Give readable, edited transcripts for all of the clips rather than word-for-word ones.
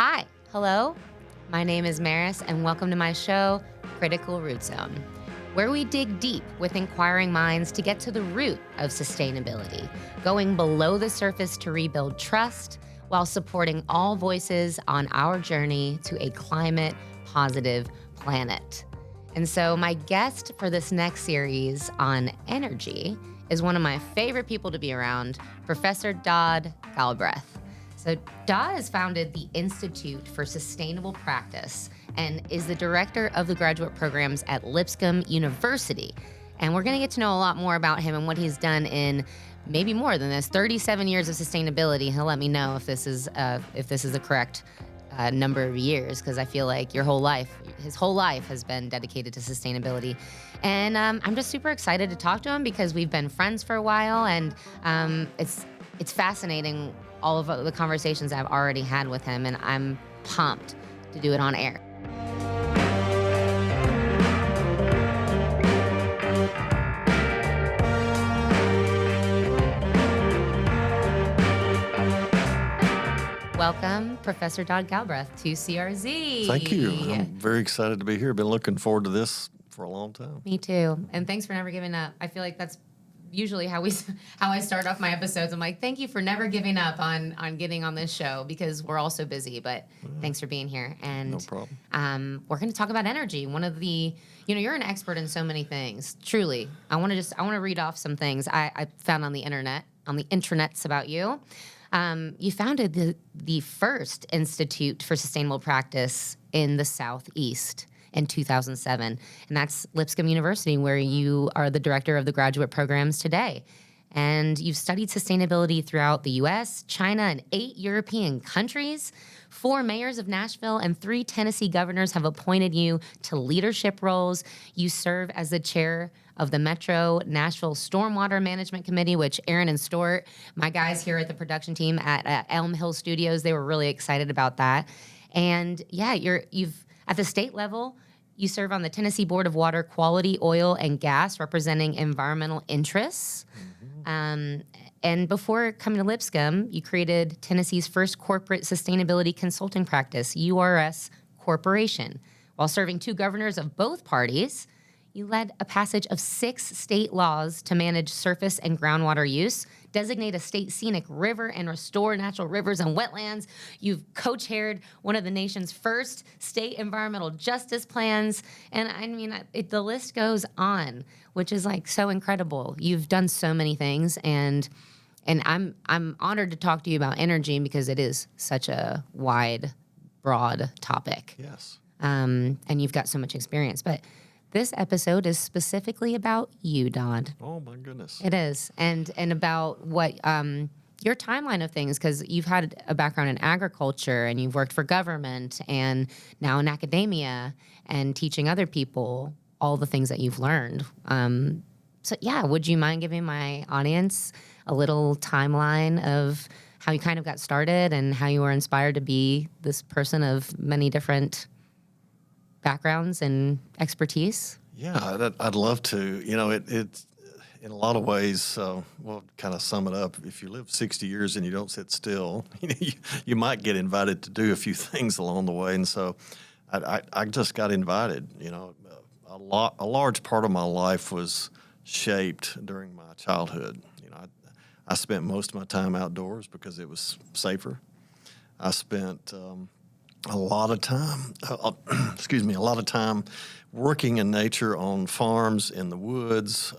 Hi, hello. My name is Maris, and welcome to my show, Critical Root Zone, where we dig deep with inquiring minds to get to the root of sustainability, going below the surface to rebuild trust while supporting all voices on our journey to a climate-positive planet. And so my guest for this next series on energy is one of my favorite people to be around, Professor Dodd Galbreath. So Dodd has founded the Institute for Sustainable Practice and is the director of the graduate programs at Lipscomb University. And we're going to get to know a lot more about him and what he's done in maybe more than this, 37 years of sustainability. He'll let me know if this is the correct number of years, because I feel like his whole life has been dedicated to sustainability. And I'm just super excited to talk to him because we've been friends for a while, and it's fascinating, all of the conversations I've already had with him, and I'm pumped to do it on air. Welcome, Professor Dodd Galbreath, to CRZ. Thank you. I'm very excited to be here. Been looking forward to this for a long time. Me too. And thanks for never giving up. I feel like that's usually how I start off my episodes. I'm like, thank you for never giving up on getting on this show, because we're all so busy. But thanks for being here. And no problem. We're going to talk about energy. One of the, you're an expert in so many things. Truly, I want to read off some things I found on the intranets about you. You founded the first Institute for Sustainable Practice in the Southeast in 2007, and that's Lipscomb University, where you are the director of the graduate programs today. And you've studied sustainability throughout the U.S., China, and 8 European countries. 4 mayors of Nashville and 3 Tennessee governors have appointed you to leadership roles. You serve as the chair of the Metro Nashville Stormwater Management Committee, which Erin and Stuart, my guys here at the production team at Elm Hill Studios, they were really excited about that. And yeah, you've at the state level, you serve on the Tennessee Board of Water Quality, Oil, and Gas, representing environmental interests. And before coming to Lipscomb, you created Tennessee's first corporate sustainability consulting practice, URS Corporation. While serving 2 governors of both parties, you led a passage of 6 state laws to manage surface and groundwater use, designate a state scenic river, and restore natural rivers and wetlands. You've co-chaired one of the nation's first state environmental justice plans. And I mean, the list goes on, which is like so incredible. You've done so many things, and I'm honored to talk to you about energy because it is such a wide, broad topic. Yes. And you've got so much experience. But this episode is specifically about you, Dodd. Oh, my goodness. It is. And about what your timeline of things, because you've had a background in agriculture and you've worked for government and now in academia and teaching other people all the things that you've learned. So, yeah, would you mind giving my audience a little timeline of how you kind of got started and how you were inspired to be this person of many different backgrounds and expertise? Yeah, I'd love to. It's in a lot of ways, well, kind of sum it up. If you live 60 years and you don't sit still, you might get invited to do a few things along the way. And so I just got invited. A large part of my life was shaped during my childhood. I spent most of my time outdoors because it was safer. I spent a lot of time working in nature on farms in the woods,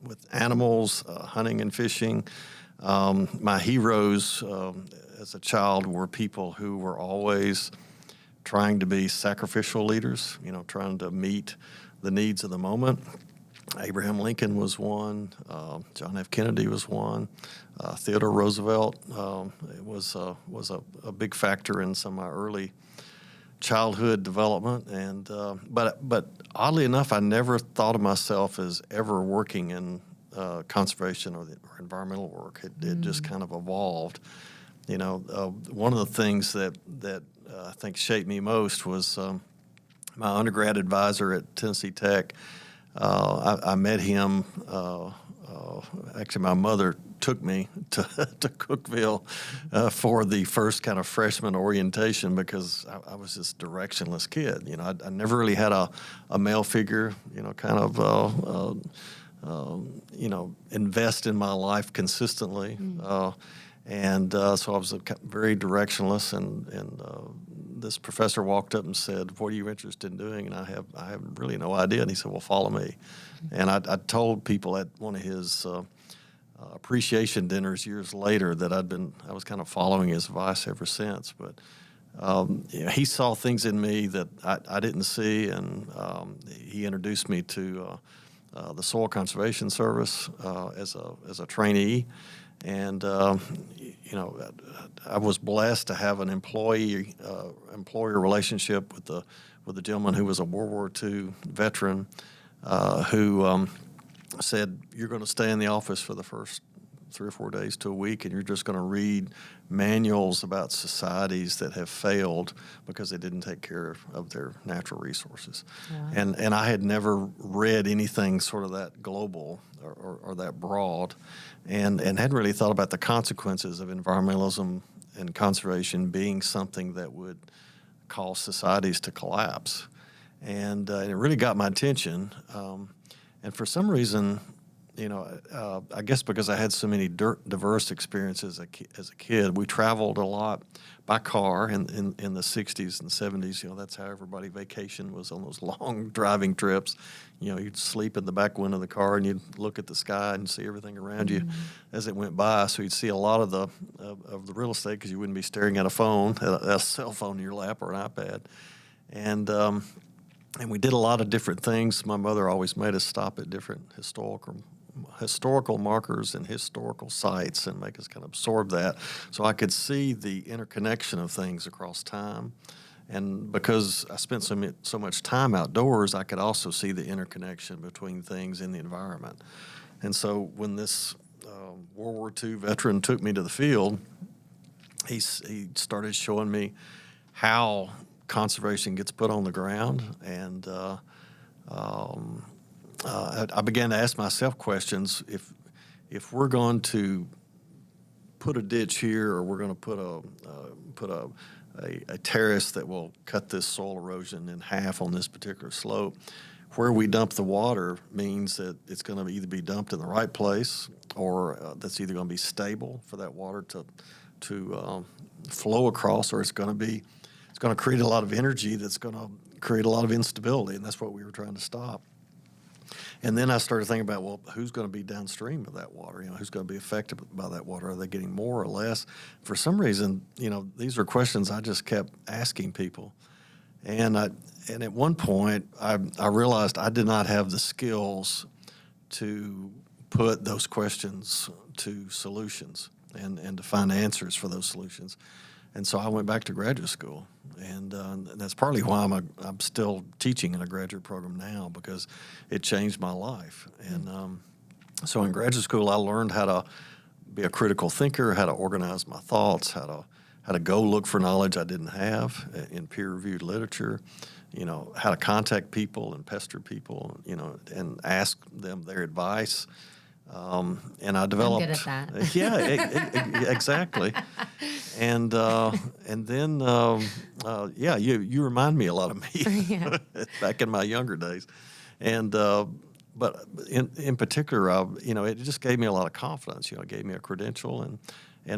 with animals, hunting and fishing. My heroes as a child were people who were always trying to be sacrificial leaders, trying to meet the needs of the moment. Abraham Lincoln was one. John F. Kennedy was one. Theodore Roosevelt was a big factor in some of my early childhood development. And but oddly enough, I never thought of myself as ever working in conservation or environmental work. It just kind of evolved. One of the things that I think shaped me most was my undergrad advisor at Tennessee Tech. I met him. Actually, my mother took me to Cookeville for the first kind of freshman orientation because I was this directionless kid. You know, I never really had a male figure, you know, kind of, you know, invest in my life consistently. And so I was very directionless, and this professor walked up and said, "What are you interested in doing?" And I have really no idea. And he said, "Well, follow me." And I told people at one of his appreciation dinners years later that I was kind of following his advice ever since. But you know, he saw things in me that I didn't see, and he introduced me to the Soil Conservation Service as a trainee. And you know, I was blessed to have an employer relationship with a gentleman who was a World War II veteran who said, "You're going to stay in the office for the first 3 or 4 days to a week, and you're just going to read manuals about societies that have failed because they didn't take care of their natural resources." Wow. And I had never read anything sort of that global or that broad, and hadn't really thought about the consequences of environmentalism and conservation being something that would cause societies to collapse. And it really got my attention. And for some reason, you know, I guess because I had so many diverse experiences as a kid, we traveled a lot by car in the 60s and 70s. You know, that's how everybody vacationed, was on those long driving trips. You know, you'd sleep in the back window of the car and you'd look at the sky and see everything around you as it went by. So you'd see a lot of the real estate because you wouldn't be staring at a phone, a cell phone in your lap or an iPad. And we did a lot of different things. My mother always made us stop at different historical markers and historical sites and make us kind of absorb that, so I could see the interconnection of things across time. And because I spent so much time outdoors, I could also see the interconnection between things in the environment. And so when this World War II veteran took me to the field, he started showing me how conservation gets put on the ground, and I began to ask myself questions. If we're going to put a ditch here, or we're going to put a terrace that will cut this soil erosion in half on this particular slope, where we dump the water means that it's going to either be dumped in the right place, or that's either going to be stable for that water to flow across, or it's going to create a lot of energy that's going to create a lot of instability, and that's what we were trying to stop. And then I started thinking about, well, who's going to be downstream of that water? You know, who's going to be affected by that water? Are they getting more or less? For some reason, you know, these are questions I just kept asking people. And at one point, I realized I did not have the skills to put those questions to solutions and to find answers for those solutions. And so I went back to graduate school, and that's partly why I'm still teaching in a graduate program now, because it changed my life. And so in graduate school, I learned how to be a critical thinker, how to organize my thoughts, how to go look for knowledge I didn't have in peer-reviewed literature, you know, how to contact people and pester people, you know, and ask them their advice. And I developed. I'm good at that. Yeah, exactly. And then you remind me a lot of me back in my younger days, and but in particular, you know, it just gave me a lot of confidence. You know, it gave me a credential, and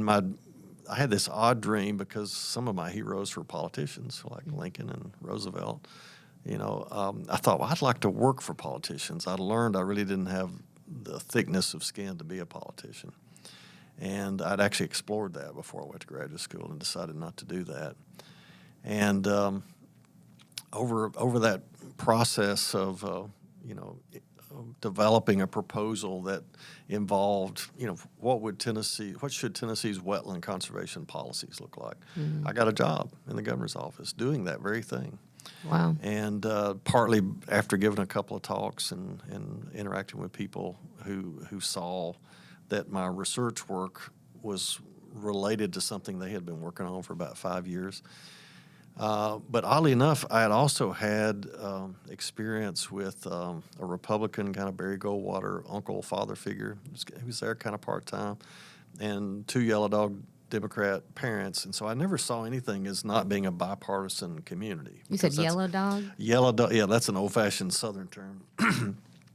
I had this odd dream, because some of my heroes were politicians like Lincoln and Roosevelt. You know, I thought, well, I'd like to work for politicians. I learned I really didn't have the thickness of skin to be a politician. And I'd actually explored that before I went to graduate school and decided not to do that. And over that process of, you know, developing a proposal that involved, you know, what should Tennessee's wetland conservation policies look like? Mm-hmm. I got a job in the governor's office doing that very thing. Wow. And partly after giving a couple of talks and interacting with people who saw that my research work was related to something they had been working on for about 5 years, But oddly enough, I had also had experience with a Republican kind of Barry Goldwater uncle, father figure. He was there kind of part-time, and 2 yellow dog Democrat parents. And so I never saw anything as not being a bipartisan community. You said because that's- yellow dog? Yellow dog, yeah, that's an old-fashioned Southern term.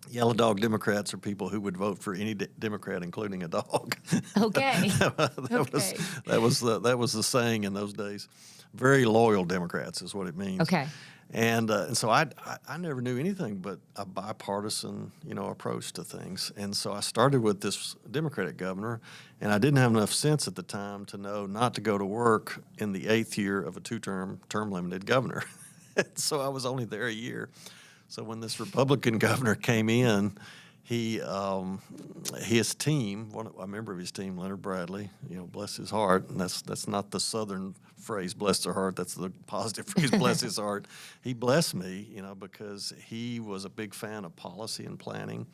Yellow dog Democrats are people who would vote for any Democrat, including a dog. Okay. that was the saying in those days. Very loyal Democrats is what it means. Okay. And so I never knew anything but a bipartisan, approach to things. And so I started with this Democratic governor, and I didn't have enough sense at the time to know not to go to work in the 8th year of a 2-term, term-limited governor. So I was only there a year. So when this Republican governor came in, his team, a member of his team, Leonard Bradley, bless his heart, and that's not the Southern phrase, bless their heart, that's the positive phrase, bless his heart. He blessed me, because he was a big fan of policy and planning,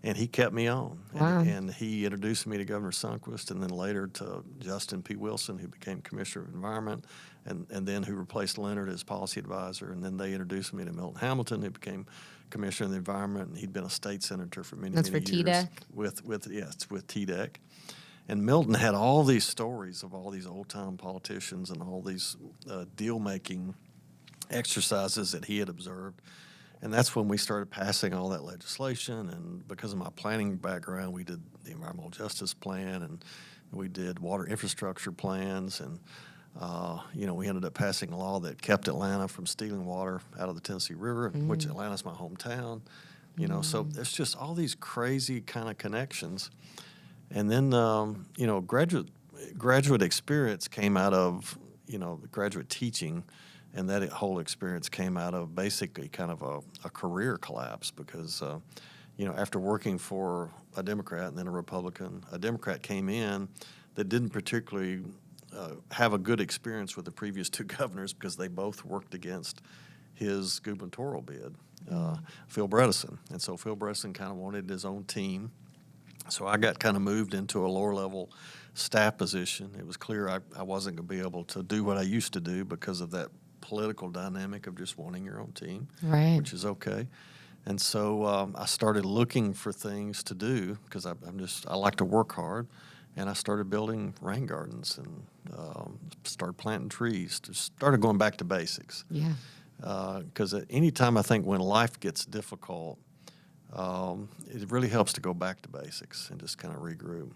and he kept me on. Wow. And he introduced me to Governor Sundquist, and then later to Justin P. Wilson, who became Commissioner of Environment, and then who replaced Leonard as policy advisor, and then they introduced me to Milton Hamilton, who became Commissioner of the Environment, and he'd been a state senator for many, That's many for years. TDEC? With TDEC. And Milton had all these stories of all these old-time politicians and all these deal-making exercises that he had observed. And that's when we started passing all that legislation. And because of my planning background, we did the Environmental Justice Plan, and we did water infrastructure plans, and we ended up passing a law that kept Atlanta from stealing water out of the Tennessee River, which Atlanta's my hometown. So there's just all these crazy kind of connections. And then, graduate experience came out of, graduate teaching, and that whole experience came out of basically kind of a career collapse because, after working for a Democrat and then a Republican, a Democrat came in that didn't particularly have a good experience with the previous 2 governors because they both worked against his gubernatorial bid, Phil Bredesen. And so Phil Bredesen kind of wanted his own team. So I got kind of moved into a lower-level staff position. It was clear I wasn't going to be able to do what I used to do because of that political dynamic of just wanting your own team, Right. which is okay. And so I started looking for things to do because I like to work hard. And I started building rain gardens and started planting trees. Just started going back to basics. Yeah. Because at any time I think when life gets difficult, it really helps to go back to basics and just kind of regroup.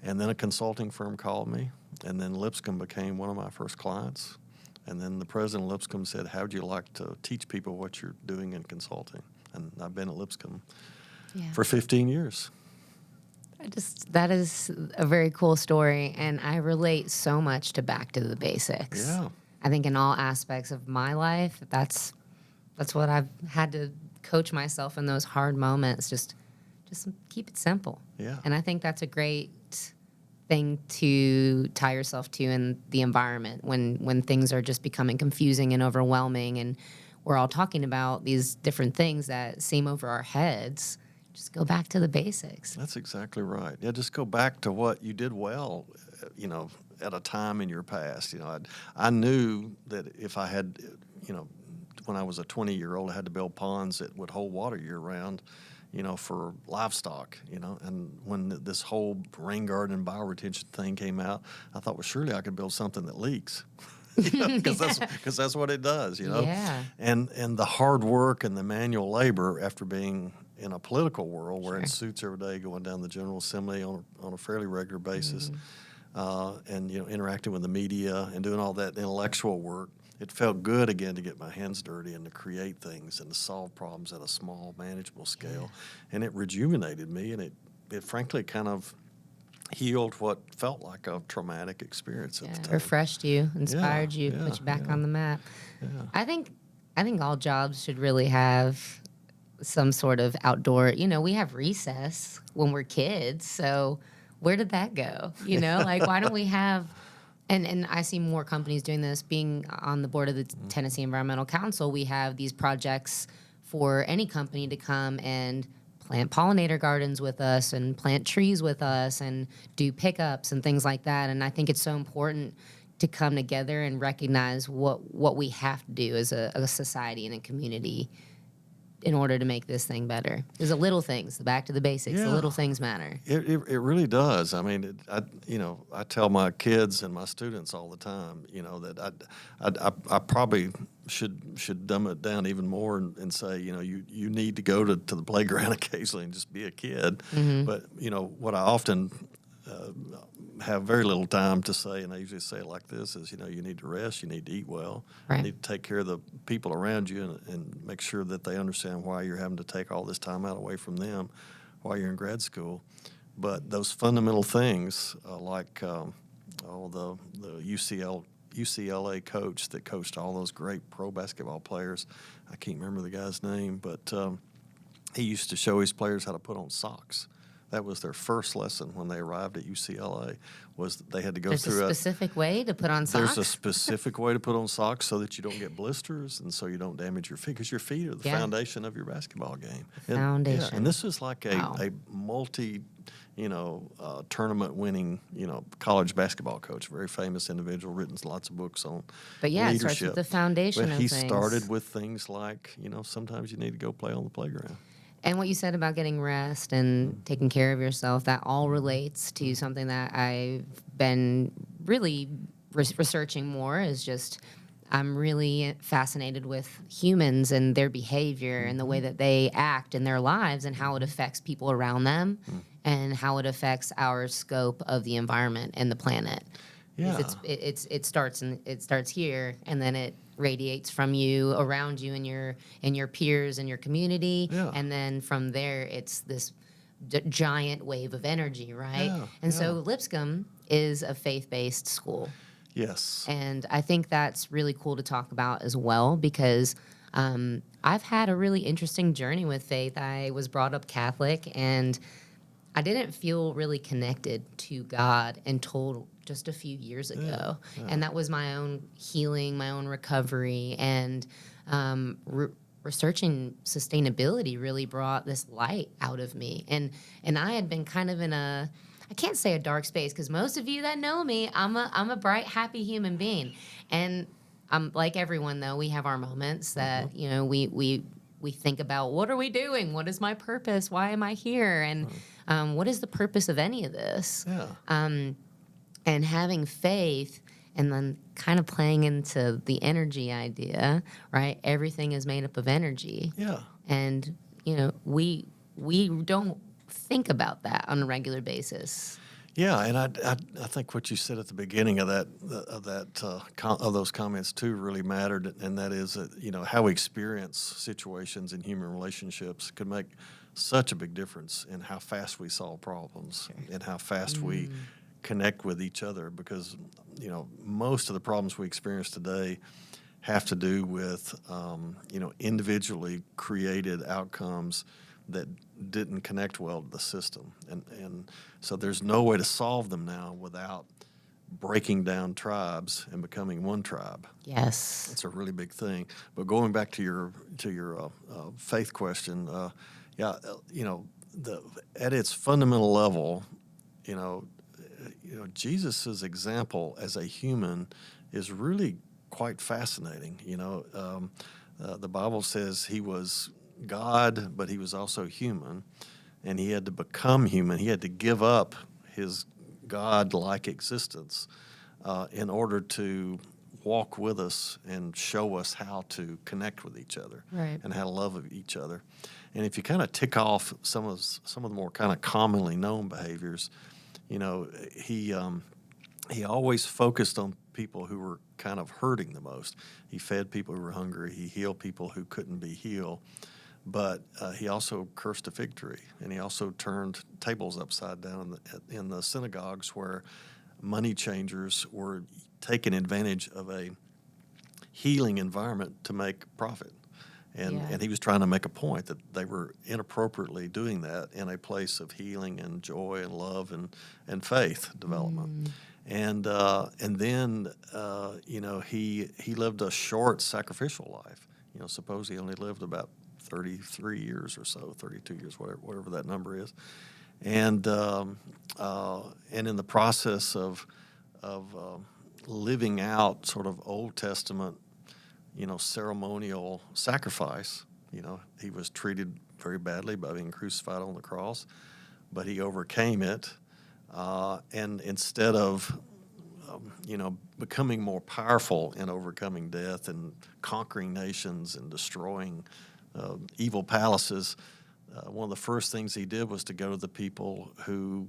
And then a consulting firm called me, and then Lipscomb became one of my first clients. And then the president of Lipscomb said, "How would you like to teach people what you're doing in consulting?" And I've been at Lipscomb for 15 years. That is a very cool story, and I relate so much to back to the basics. Yeah. I think in all aspects of my life, that's what I've had to coach myself in those hard moments. Just keep it simple. Yeah. And I think that's a great thing to tie yourself to in the environment when things are just becoming confusing and overwhelming, and we're all talking about these different things that seem over our heads. Just go back to the basics. That's exactly right. Yeah, just go back to what you did well, at a time in your past. I knew that if I had, when I was a 20-year-old, I had to build ponds that would hold water year-round, for livestock, And when this whole rain garden and bioretention thing came out, I thought, well, surely I could build something that leaks. Because that's what it does, Yeah. And the hard work and the manual labor after being in a political world, wearing suits every day, going down the General Assembly on a fairly regular basis, and interacting with the media and doing all that intellectual work, it felt good again to get my hands dirty and to create things and to solve problems at a small, manageable scale, and it rejuvenated me, and it frankly kind of healed what felt like a traumatic experience at the time. Refreshed you, inspired you, put you back on the map. Yeah. I think all jobs should really have some sort of outdoor, we have recess when we're kids, so where did that go? Like, why don't we have, and I see more companies doing this. Being on the board of the Tennessee Environmental Council, we have these projects for any company to come and plant pollinator gardens with us and plant trees with us and do pickups and things like that. And I think it's so important to come together and recognize what we have to do as a society and a community in order to make this thing better. There's the little things, back to the basics. The Yeah. little things matter. It really does. I mean, I tell my kids and my students all the time, that I probably should dumb it down even more and say, you need to go to the playground occasionally and just be a kid. Mm-hmm. But what I often have very little time to say, and I usually say it like this, is, you need to rest, you need to eat well, Right. you need to take care of the people around you and make sure that they understand why you're having to take all this time out away from them while you're in grad school. But those fundamental things, like the UCLA coach that coached all those great pro basketball players, I can't remember the guy's name, but he used to show his players how to put on socks. That was their first lesson when they arrived at UCLA, was that they had to go There's through a specific way to put on socks? There's a specific way to put on socks so that you don't get blisters and so you don't damage your feet, because your feet are the foundation of your basketball game. Foundation. And this is like Wow. a multi, tournament winning, college basketball coach, very famous individual, written lots of books on But yeah, it leadership. starts with the foundation But of he things. started with things like, sometimes you need to go play on the playground. And what you said about getting rest and taking care of yourself, that all relates to something that I've been really researching more, is just I'm really fascinated with humans and their behavior and the way that they act in their lives and how it affects people around them and how it affects our scope of the environment and the planet. Yeah. It starts here, and then it radiates from you, around you, and your peers and your community, and then from there it's this giant wave of energy, right? So Lipscomb is a faith-based school. Yes. And I think that's really cool to talk about as well, because I've had a really interesting journey with faith. I was brought up Catholic, and I didn't feel really connected to God until just a few years ago. And that was my own healing, my own recovery, and researching sustainability really brought this light out of me. And I had been kind of in I can't say a dark space, because most of you that know me, I'm a bright, happy human being. And I'm like everyone, though, we have our moments that, we think about, what are we doing? What is my purpose? Why am I here? And what is the purpose of any of this? And having faith, and then kind of playing into the energy idea, right? Everything is made up of energy. Yeah. And, we don't think about that on a regular basis. Yeah, and I think what you said at the beginning of those comments too really mattered, and that is that how we experience situations in human relationships could make such a big difference in how fast we solve problems and how fast we connect with each other, because most of the problems we experience today have to do with individually created outcomes that didn't connect well to the system, and so there's no way to solve them now without breaking down tribes and becoming one tribe. Yes, it's a really big thing. But going back to your faith question, at its fundamental level, Jesus's example as a human is really quite fascinating. The Bible says he was God, but he was also human, and he had to become human. He had to give up his God-like existence in order to walk with us and show us how to connect with each other, right, and how to love each other. And if you kind of tick off some of the more kind of commonly known behaviors, he always focused on people who were kind of hurting the most. He fed people who were hungry. He healed people who couldn't be healed. But he also cursed a fig tree, and he also turned tables upside down in the synagogues where money changers were taking advantage of a healing environment to make profit. And he was trying to make a point that they were inappropriately doing that in a place of healing and joy and love and faith development. And then he lived a short sacrificial life. Suppose he only lived about 33 years or so, 32 years, whatever that number is. And in the process of living out sort of Old Testament, ceremonial sacrifice. He was treated very badly by being crucified on the cross, but he overcame it. And instead of, becoming more powerful in overcoming death and conquering nations and destroying evil palaces, one of the first things he did was to go to the people who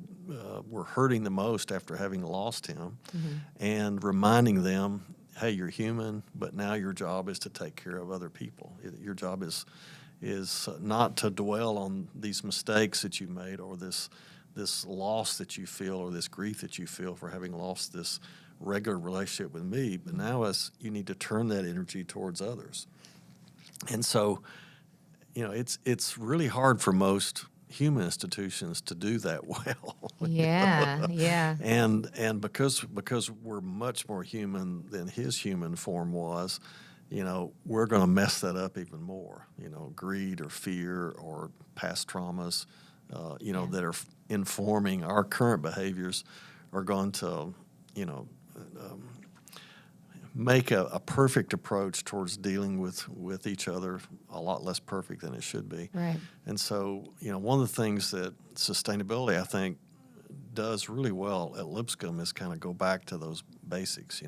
were hurting the most after having lost him, and reminding them, hey, you're human, but now your job is to take care of other people. Your job is not to dwell on these mistakes that you made, or this loss that you feel, or this grief that you feel for having lost this regular relationship with me, but now you need to turn that energy towards others. And so, it's really hard for most human institutions to do that well. Yeah, yeah. And because we're much more human than his human form was, we're going to mess that up even more. Greed or fear or past traumas, that are informing our current behaviors are going to, make a perfect approach towards dealing with each other a lot less perfect than it should be. Right. And so, one of the things that sustainability, I think, does really well at Lipscomb is kind of go back to those basics.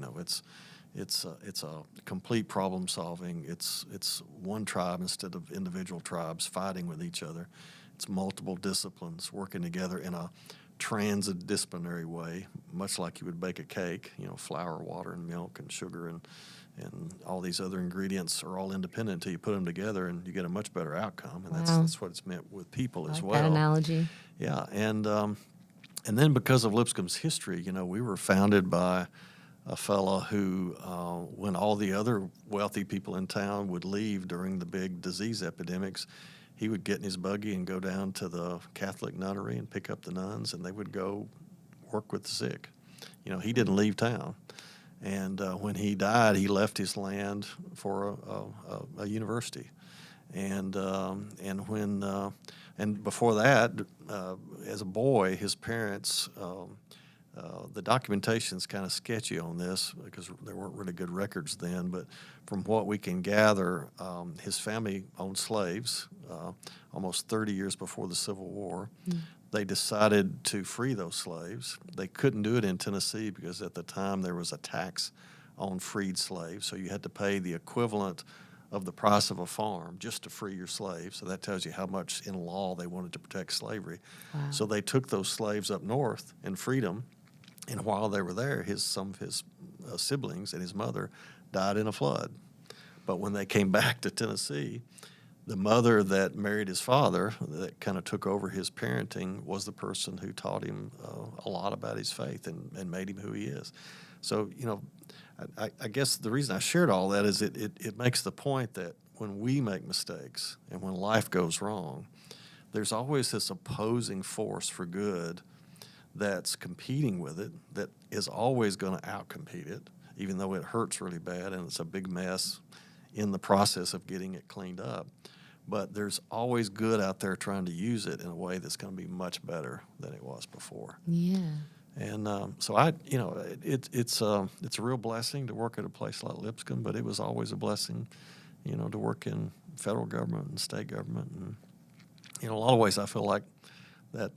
It's a complete problem solving. It's one tribe instead of individual tribes fighting with each other. It's multiple disciplines working together in a transdisciplinary way, much like you would bake a cake. Flour, water, and milk, and sugar, and all these other ingredients are all independent until you put them together, and you get a much better outcome. And that's what it's meant with people as well. That analogy. Yeah, and then because of Lipscomb's history, we were founded by a fellow who, when all the other wealthy people in town would leave during the big disease epidemics, he would get in his buggy and go down to the Catholic nunnery and pick up the nuns, and they would go work with the sick. He didn't leave town. And when he died, he left his land for a university. And before that, as a boy, his parents, the documentation's kind of sketchy on this because there weren't really good records then, but from what we can gather, his family owned slaves almost 30 years before the Civil War. They decided to free those slaves. They couldn't do it in Tennessee because at the time there was a tax on freed slaves, so you had to pay the equivalent of the price of a farm just to free your slaves. So that tells you how much in law they wanted to protect slavery. Wow. So they took those slaves up north and freed them. And while they were there, some of his siblings and his mother died in a flood. But when they came back to Tennessee, the mother that married his father, that kind of took over his parenting, was the person who taught him a lot about his faith and made him who he is. So, I guess the reason I shared all that is it makes the point that when we make mistakes and when life goes wrong, there's always this opposing force for good that's competing with it, that is always going to outcompete it, even though it hurts really bad and it's a big mess in the process of getting it cleaned up. But there's always good out there trying to use it in a way that's going to be much better than it was before. Yeah. And so it's a real blessing to work at a place like Lipscomb, but it was always a blessing, to work in federal government and state government. And, in a lot of ways, I feel like that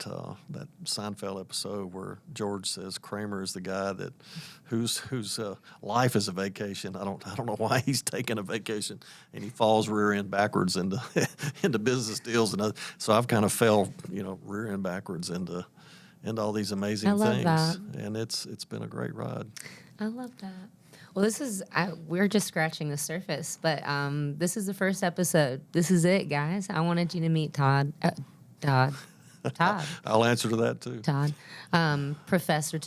Seinfeld episode where George says Kramer is the guy whose life is a vacation. I don't know why he's taking a vacation, and he falls rear end backwards into into business deals and so I've kind of fell rear end backwards into all these amazing things. That. And it's been a great ride. I love that. Well, we're just scratching the surface, but this is the first episode. This is it, guys. I wanted you to meet Todd. I'll answer to that too. Todd, Professor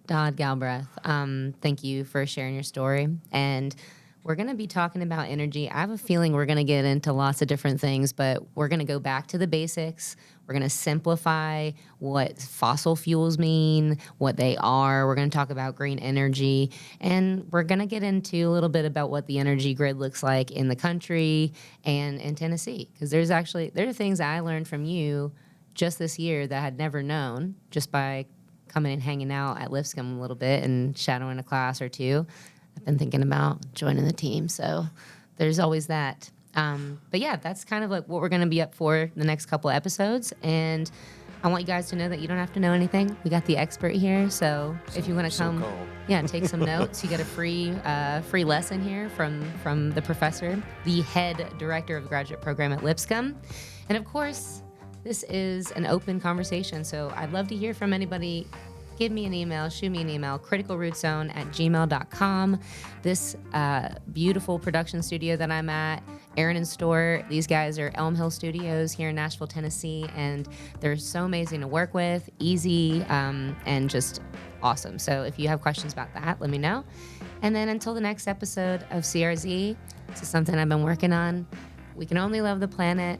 Dodd Galbreath. Thank you for sharing your story, and we're going to be talking about energy. I have a feeling we're going to get into lots of different things, but we're going to go back to the basics. We're going to simplify what fossil fuels mean, what they are. We're going to talk about green energy, and we're going to get into a little bit about what the energy grid looks like in the country and in Tennessee. Because there are things I learned from you just this year that I had never known just by coming and hanging out at Lipscomb a little bit and shadowing a class or two, I've been thinking about joining the team. So there's always that. But yeah, that's kind of like what we're going to be up for the next couple episodes. And I want you guys to know that you don't have to know anything. We got the expert here. So if you want to come, and take some notes, you get a free lesson here from the professor, the head director of the graduate program at Lipscomb. And of course, this is an open conversation. So I'd love to hear from anybody. Give me an email, shoot me an email, criticalrootzone@gmail.com. This beautiful production studio that I'm at, Erin and Stuart, these guys are Elm Hill Studios here in Nashville, Tennessee, and they're so amazing to work with, easy, and just awesome. So if you have questions about that, let me know. And then until the next episode of CRZ, this is something I've been working on. We can only love the planet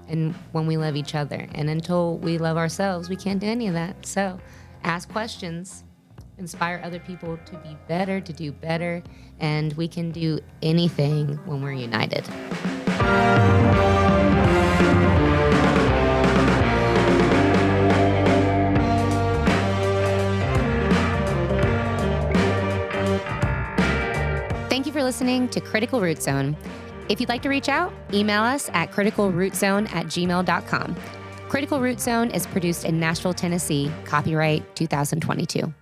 and when we love each other. And until we love ourselves, we can't do any of that. So ask questions, inspire other people to be better, to do better, and we can do anything when we're united. Thank you for listening to Critical Root Zone. If you'd like to reach out, email us at criticalrootzone@gmail.com. Critical Root Zone is produced in Nashville, Tennessee, copyright 2022.